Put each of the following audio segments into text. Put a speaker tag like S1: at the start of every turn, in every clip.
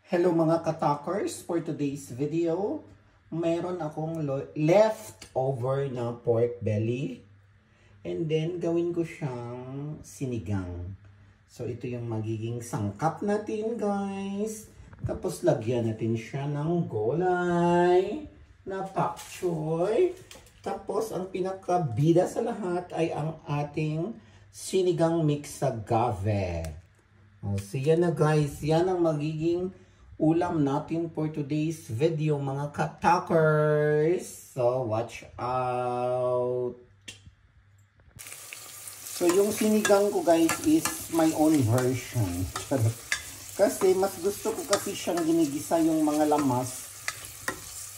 S1: Hello mga katalkers, for today's video, meron akong leftover na pork belly. And then, gawin ko siyang sinigang. So, ito yung magiging sangkap natin, guys. Tapos, lagyan natin siya ng gulay na pak choy. Tapos, ang pinakabida sa lahat ay ang ating sinigang mix sa gave. So, yan na guys. Yan ang magiging ulam natin for today's video, mga katalkers. So, watch out. So, yung sinigang ko guys is my own version. Kasi mas gusto ko kasi siyang ginigisa yung mga lamas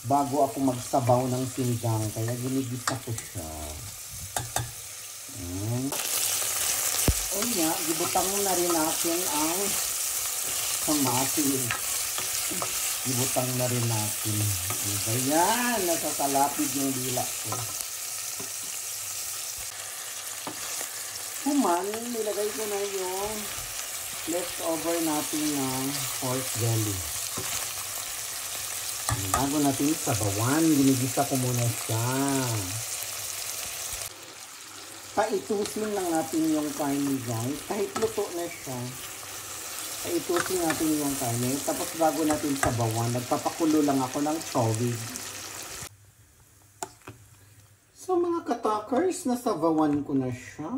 S1: bago ako magsabaw ng sinigang. Kaya ginigisa ko siya. O nga, gibutang na rin natin ang kamatis. Gibutang na rin natin. Diba yan? Nakakalapid yung dila ko. Kuman, nilagay ko na yung leftover natin ng pork belly. Bago natin sabawan, ginigisa ko muna siya. Paitusin lang natin yung karne guys. Kahit luto na siya, paitusin natin yung karne. Tapos bago natin sabawan, nagpapakulo lang ako ng tubig. So mga katalkers, nasabawan ko na siya.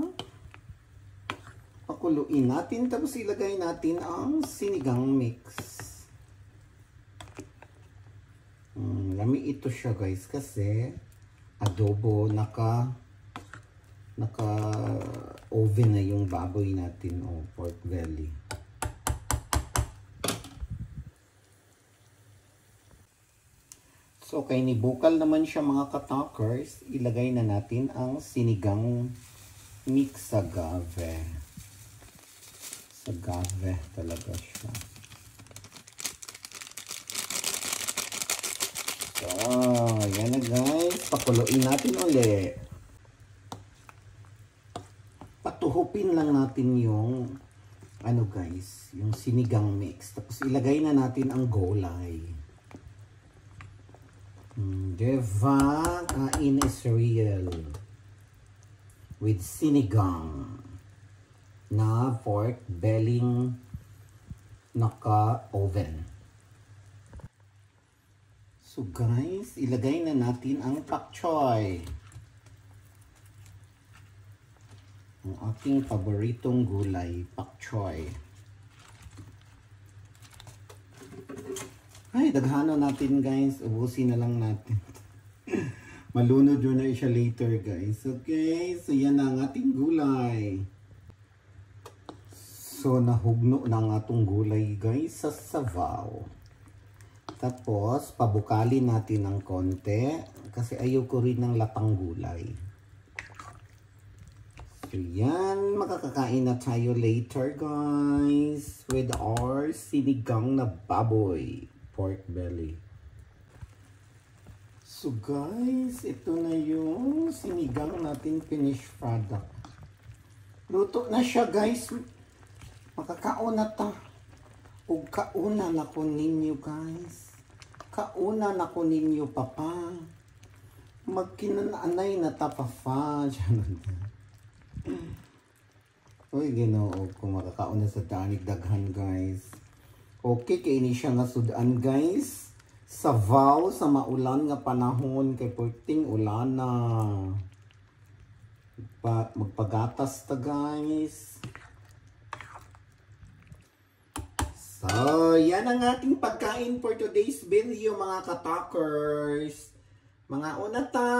S1: Pakuluin natin. Tapos ilagay natin ang sinigang mix. Lami ito siya guys kasi adobo, naka-oven na yung baboy natin o pork belly. So, kay nibukal naman siya mga katalkers, ilagay na natin ang sinigang mix sa gave. Sa gave talaga siya. So, yan na guys. Pakuluin natin ulit. Patuhupin lang natin yung ano guys, yung sinigang mix. Tapos ilagay na natin ang gulay. Diba? Kain is real. With sinigang na pork belling naka-oven. So guys, ilagay na natin ang pak choy. Ang aking paboritong gulay, pak choy. Ay, daghano natin guys. Ubusin na lang natin. Malunod yun na siya later guys. Okay, so yan na ang ating gulay. So, nahugno na ang atong gulay guys sa sabaw. Tapos, pabukalin natin ng konti. Kasi ayaw ko rin ng lapang gulay. So, yan. Makakakain na tayo later guys. With our sinigang na baboy. Pork belly. So guys, ito na yung sinigang natin finished product. Luto na siya guys. Makakaon na ta. O kauna na ko ninyo guys. Kauna na ko ninyo papa. Magkinananay na ta papa. Uy, Ginoo ko makakaon na sa danig daghan guys. Okay, kay ini siya nga sudan guys. Sabaw sa maulan nga panahon kay perting ulan na. Magpagatas ta guys. So, yan ang ating pagkain for today's video mga katalkers. Mga una ta.